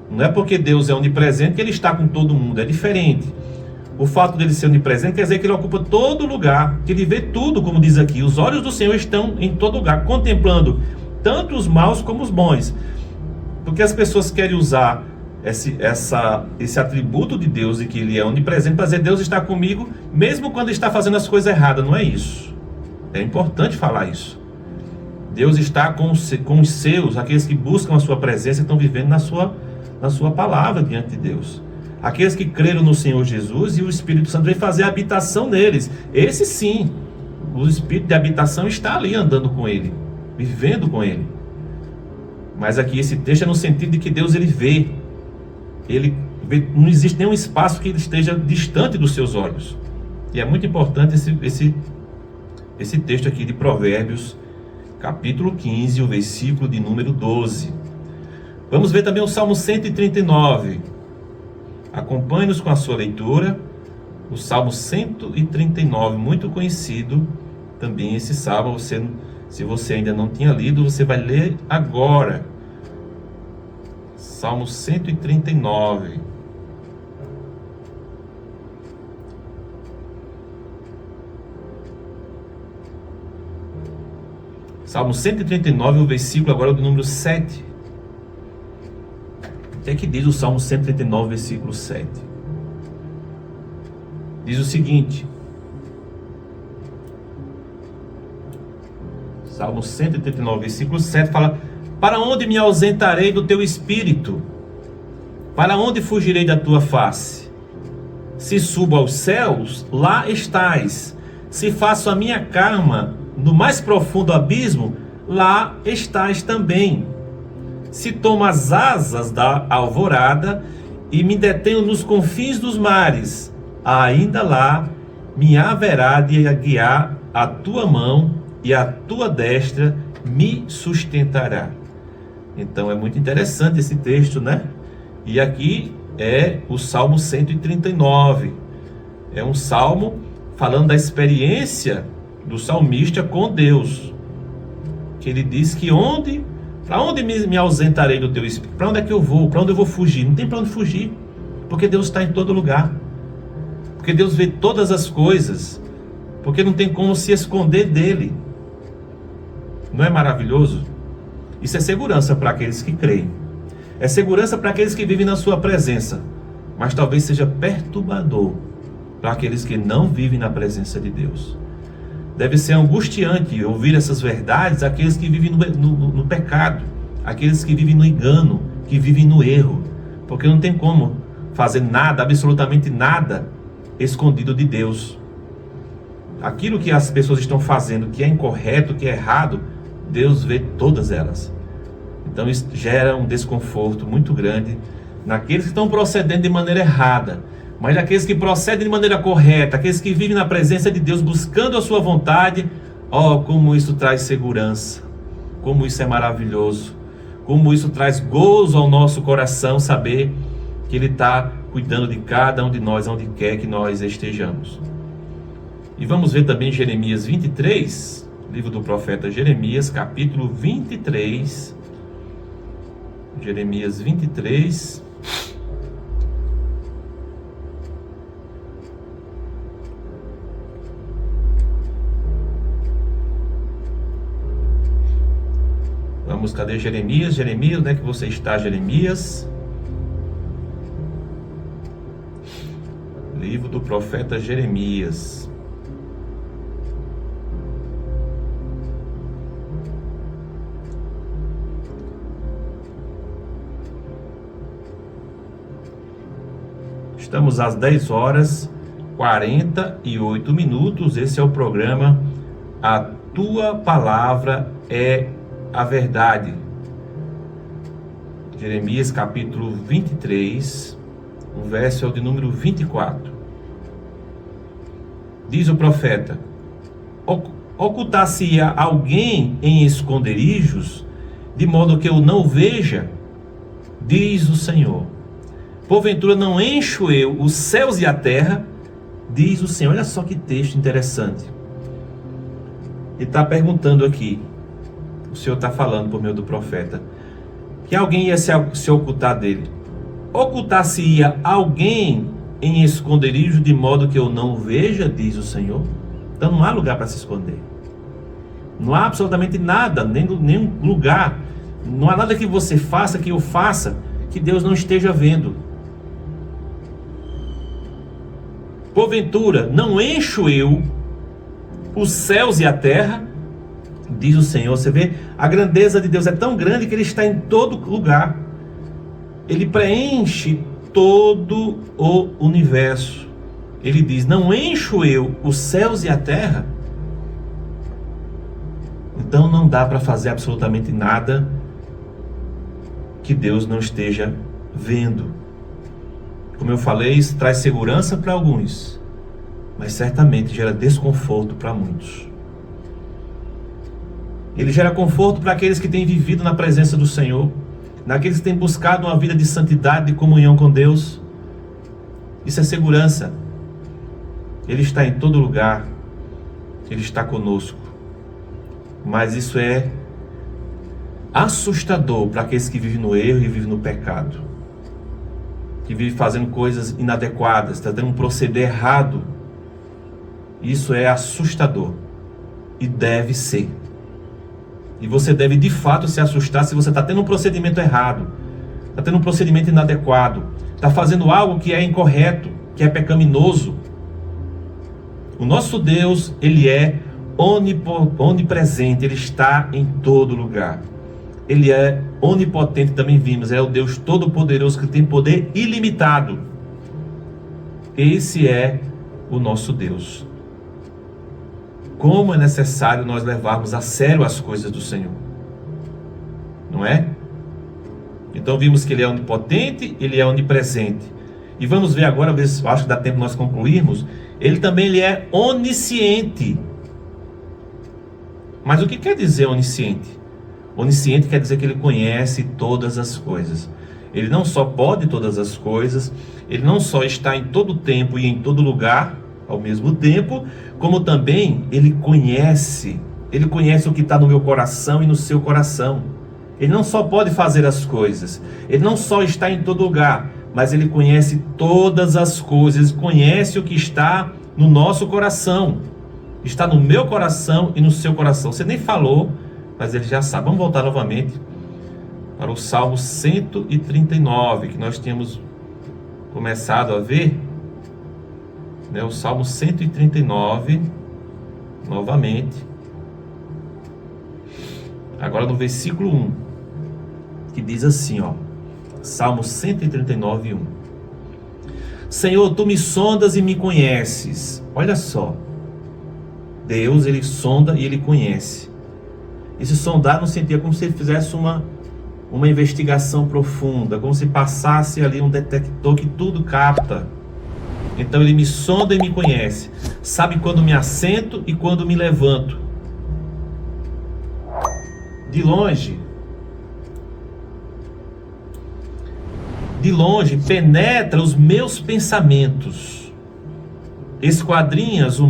Não é porque Deus é onipresente que Ele está com todo mundo, é diferente. O fato dele ser onipresente quer dizer que Ele ocupa todo lugar, que Ele vê tudo, como diz aqui. Os olhos do Senhor estão em todo lugar, contemplando tanto os maus como os bons. Porque as pessoas querem usar esse atributo de Deus, de que Ele é onipresente, para dizer Deus está comigo, mesmo quando está fazendo as coisas erradas. Não é isso. É importante falar isso. Deus está com os seus, aqueles que buscam a sua presença e estão vivendo na sua palavra diante de Deus. Aqueles que creram no Senhor Jesus, e o Espírito Santo vem fazer a habitação neles. Esse sim, o Espírito de habitação está ali andando com ele, vivendo com ele. Mas aqui esse texto é no sentido de que Deus ele vê, não existe nenhum espaço que ele esteja distante dos seus olhos. E é muito importante esse texto aqui de Provérbios, capítulo 15, o versículo de número 12. Vamos ver também o Salmo 139. Acompanhe-nos com a sua leitura. O Salmo 139, muito conhecido também esse salmo. Se você ainda não tinha lido, você vai ler agora. Salmo 139. Salmo 139, o versículo agora do número 7. O que é que diz o Salmo 139, versículo 7? Diz o seguinte. Salmo 139, versículo 7 fala: para onde me ausentarei do teu espírito? Para onde fugirei da tua face? Se subo aos céus, lá estás. Se faço a minha cama no mais profundo abismo, lá estás também. Se tomo as asas da alvorada e me detenho nos confins dos mares, ainda lá me haverá de guiar a tua mão e a tua destra me sustentará. Então é muito interessante esse texto, né? E aqui é o Salmo 139. É um salmo falando da experiência do salmista com Deus. Que ele diz que para onde me ausentarei do teu espírito? Para onde é que eu vou? Para onde eu vou fugir? Não tem para onde fugir. Porque Deus está em todo lugar. Porque Deus vê todas as coisas. Porque não tem como se esconder dele. Não é maravilhoso? Isso é segurança para aqueles que creem. É segurança para aqueles que vivem na sua presença. Mas talvez seja perturbador para aqueles que não vivem na presença de Deus. Deve ser angustiante ouvir essas verdades aqueles que vivem no pecado, aqueles que vivem no engano, que vivem no erro. Porque não tem como fazer nada, absolutamente nada, escondido de Deus. Aquilo que as pessoas estão fazendo, que é incorreto, que é errado, Deus vê todas elas. Então isso gera um desconforto muito grande naqueles que estão procedendo de maneira errada. Mas aqueles que procedem de maneira correta, aqueles que vivem na presença de Deus, buscando a sua vontade, como isso traz segurança, como isso é maravilhoso, como isso traz gozo ao nosso coração, saber que Ele está cuidando de cada um de nós, onde quer que nós estejamos. E vamos ver também Jeremias 23, livro do profeta Jeremias, capítulo 23. Jeremias 23. Vamos, cadê Jeremias? Jeremias, onde é que você está, Jeremias? Livro do profeta Jeremias. Estamos às 10 horas 48 minutos. Esse é o programa A Tua Palavra é a Verdade. Jeremias capítulo 23, O verso é o de número 24. Diz o profeta: ocultar-se-ia alguém em esconderijos, de modo que eu não veja, diz o Senhor. Porventura não encho eu os céus e a terra, diz o Senhor. Olha só que texto interessante. Ele está perguntando aqui, o Senhor está falando por meio do profeta, que alguém ia se ocultar dele. Ocultar-se-ia alguém em esconderijo, de modo que eu não veja, diz o Senhor. Então não há lugar para se esconder. Não há absolutamente nada, nenhum lugar. Não há nada que você faça, que eu faça, que Deus não esteja vendo. Porventura, não encho eu os céus e a terra, diz o Senhor. Você vê, a grandeza de Deus é tão grande que Ele está em todo lugar. Ele preenche todo o universo. Ele diz: não encho eu os céus e a terra. Então não dá para fazer absolutamente nada que Deus não esteja vendo. Como eu falei, isso traz segurança para alguns, mas certamente gera desconforto para muitos. Ele gera conforto para aqueles que têm vivido na presença do Senhor, naqueles que têm buscado uma vida de santidade, de comunhão com Deus. Isso é segurança. Ele está em todo lugar, Ele está conosco. Mas isso é assustador para aqueles que vivem no erro e vivem no pecado, que vivem fazendo coisas inadequadas, está dando um proceder errado. Isso é assustador e deve ser. E você deve de fato se assustar se você está tendo um procedimento errado, está tendo um procedimento inadequado, está fazendo algo que é incorreto, que é pecaminoso. O nosso Deus, Ele é onipresente, Ele está em todo lugar. Ele é onipotente, também vimos, é o Deus todo-poderoso que tem poder ilimitado. Esse é o nosso Deus. Como é necessário nós levarmos a sério as coisas do Senhor, não é? Então vimos que Ele é onipotente, Ele é onipresente. E vamos ver agora, acho que dá tempo de nós concluirmos, Ele é onisciente. Mas o que quer dizer onisciente? Onisciente quer dizer que Ele conhece todas as coisas. Ele não só pode todas as coisas, Ele não só está em todo tempo e em todo lugar ao mesmo tempo, como também Ele conhece o que está no meu coração e no seu coração. Ele não só pode fazer as coisas, Ele não só está em todo lugar, mas Ele conhece todas as coisas, conhece o que está no nosso coração, está no meu coração e no seu coração. Você nem falou, mas Ele já sabe. Vamos voltar novamente para o Salmo 139, que nós tínhamos começado a ver, né? O Salmo 139, novamente, agora no versículo 1, que diz assim, ó, Salmo 139, 1. Senhor, Tu me sondas e me conheces. Olha só, Deus, Ele sonda e Ele conhece. Esse sondar não sentia como se Ele fizesse uma investigação profunda, como se passasse ali um detector que tudo capta. Então Ele me sonda e me conhece, sabe quando me assento e quando me levanto. De longe penetra os meus pensamentos, esquadrinhas o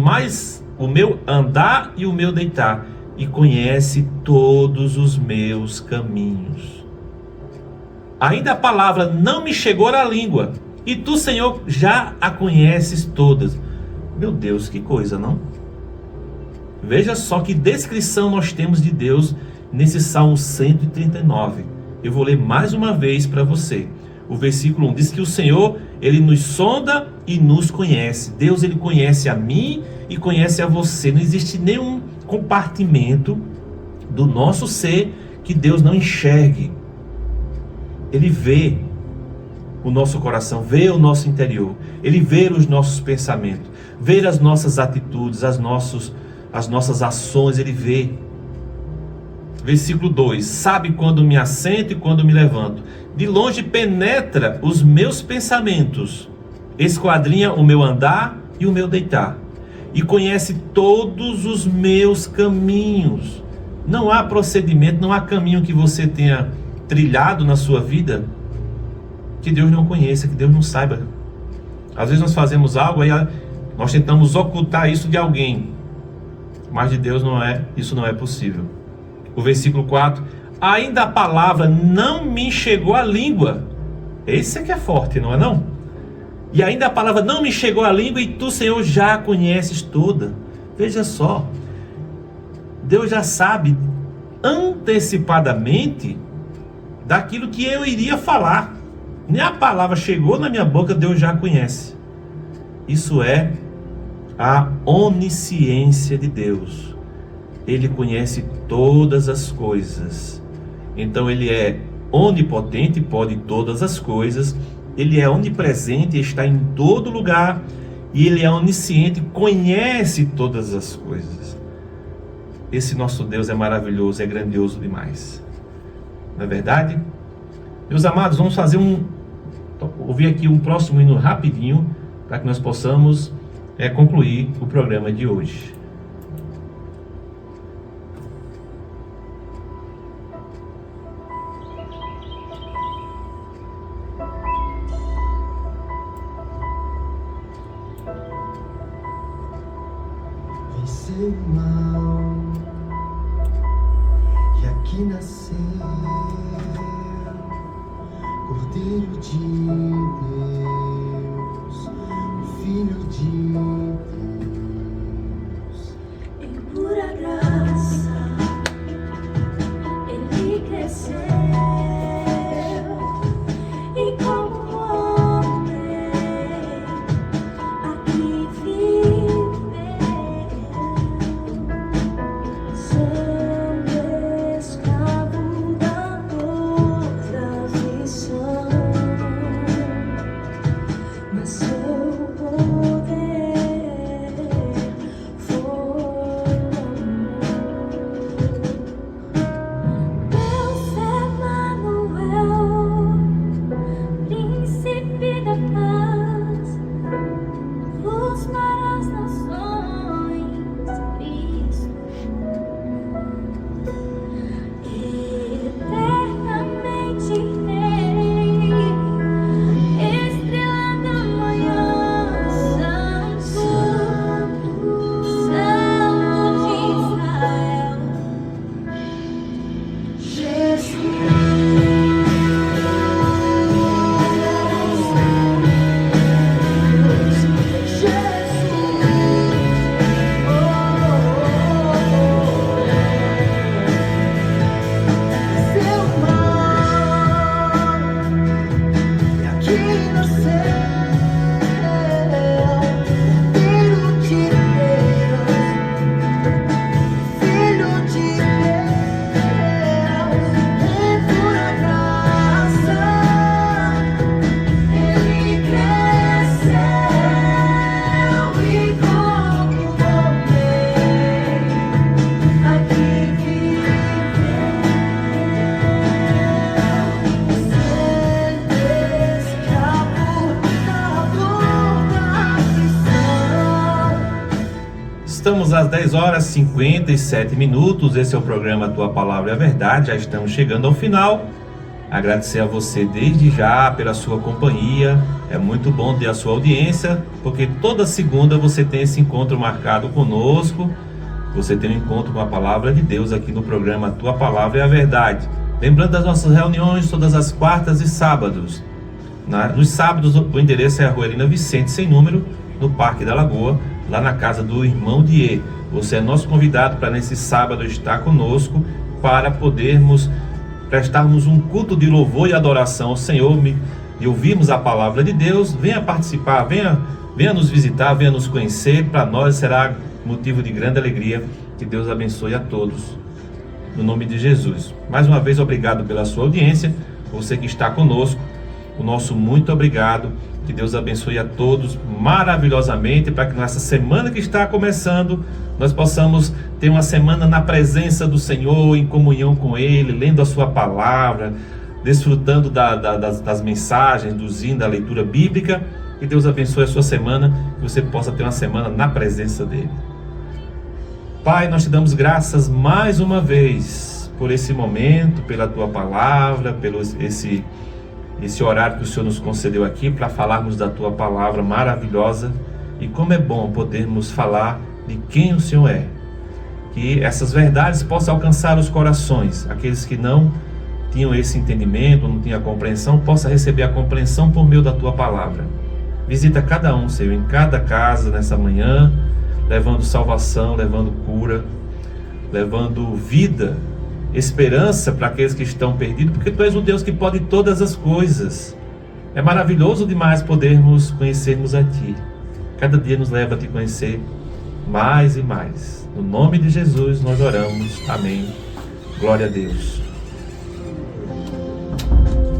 meu andar e o meu deitar, e conhece todos os meus caminhos. Ainda a palavra não me chegou à língua, e Tu, Senhor, já a conheces todas. Meu Deus, que coisa, não? Veja só que descrição nós temos de Deus nesse Salmo 139. Eu vou ler mais uma vez para você. O versículo 1 diz que o Senhor, Ele nos sonda e nos conhece. Deus, Ele conhece a mim e conhece a você. Não existe nenhum compartimento do nosso ser que Deus não enxergue. Ele vê o nosso coração, vê o nosso interior, Ele vê os nossos pensamentos, vê as nossas atitudes, as nossas ações, Ele vê Versículo 2: sabe quando me assento e quando me levanto. De longe penetra os meus pensamentos, esquadrinha o meu andar e o meu deitar, e conhece todos os meus caminhos. Não há procedimento, não há caminho que você tenha trilhado na sua vida que Deus não conheça, que Deus não saiba. Às vezes nós fazemos algo e nós tentamos ocultar isso de alguém, mas de Deus isso não é possível. O versículo 4: ainda a palavra não me chegou à língua. Esse é que é forte, não é não? E ainda a palavra não me chegou à língua, e tu, Senhor, já a conheces toda. Veja só, Deus já sabe antecipadamente daquilo que eu iria falar. Nem a palavra chegou na minha boca, Deus já a conhece. Isso é a onisciência de Deus. Ele conhece todas as coisas. Então ele é onipotente, pode todas as coisas. Ele é onipresente, está em todo lugar. E ele é onisciente, conhece todas as coisas. Esse nosso Deus é maravilhoso, é grandioso demais. Não é verdade? Meus amados, vamos ouvir aqui um próximo hino rapidinho, para que nós possamos concluir o programa de hoje. Venceu o mal e aqui nasceu Cordeiro de Deus, o Filho de Deus. Em pura graça ele cresceu, e como homem aqui viveu. Seu escravo da outra visão, mas seu poder foi Deus Emanuel, Príncipe da paz, luz para as nações, Cristo, eternamente Rei, estrela da manhã, Santo, Santo de Israel, Seu mal e aqui nasceu Filho de Deus, Filho de Deus, em pura graça ele cresceu, e como homem aqui viveu. Estamos às 10h57. Esse é o programa Tua Palavra é a Verdade. Já estamos chegando ao final. Agradecer a você desde já pela sua companhia. É muito bom ter a sua audiência, porque toda segunda você tem esse encontro marcado conosco. Você tem um encontro com a Palavra de Deus aqui no programa Tua Palavra é a Verdade. Lembrando das nossas reuniões todas as quartas e sábados. Nos sábados o endereço é a Rua Helena Vicente, sem número, no Parque da Lagoa, lá na casa do irmão Die. Você é nosso convidado para nesse sábado estar conosco, para podermos prestarmos um culto de louvor e adoração ao Senhor e ouvirmos a palavra de Deus. Venha participar, venha nos visitar, venha nos conhecer. Para nós será motivo de grande alegria. Que Deus abençoe a todos, no nome de Jesus. Mais uma vez, obrigado pela sua audiência. Você que está conosco, o nosso muito obrigado. Que Deus abençoe a todos maravilhosamente, para que nessa semana que está começando, nós possamos ter uma semana na presença do Senhor, em comunhão com Ele, lendo a sua palavra, desfrutando das mensagens, dos hinos, da leitura bíblica. Que Deus abençoe a sua semana, que você possa ter uma semana na presença dEle. Pai, nós te damos graças mais uma vez por esse momento, pela tua palavra, pelo esse horário que o Senhor nos concedeu aqui para falarmos da tua palavra maravilhosa. E como é bom podermos falar de quem o Senhor é. Que essas verdades possam alcançar os corações. Aqueles que não tinham esse entendimento, não tinham a compreensão, possam receber a compreensão por meio da tua palavra. Visita cada um, Senhor, em cada casa nessa manhã, levando salvação, levando cura, levando vida, esperança para aqueles que estão perdidos, porque Tu és o Deus que pode todas as coisas. É maravilhoso demais podermos conhecermos a Ti. Cada dia nos leva a Te conhecer mais e mais. No nome de Jesus nós oramos. Amém. Glória a Deus.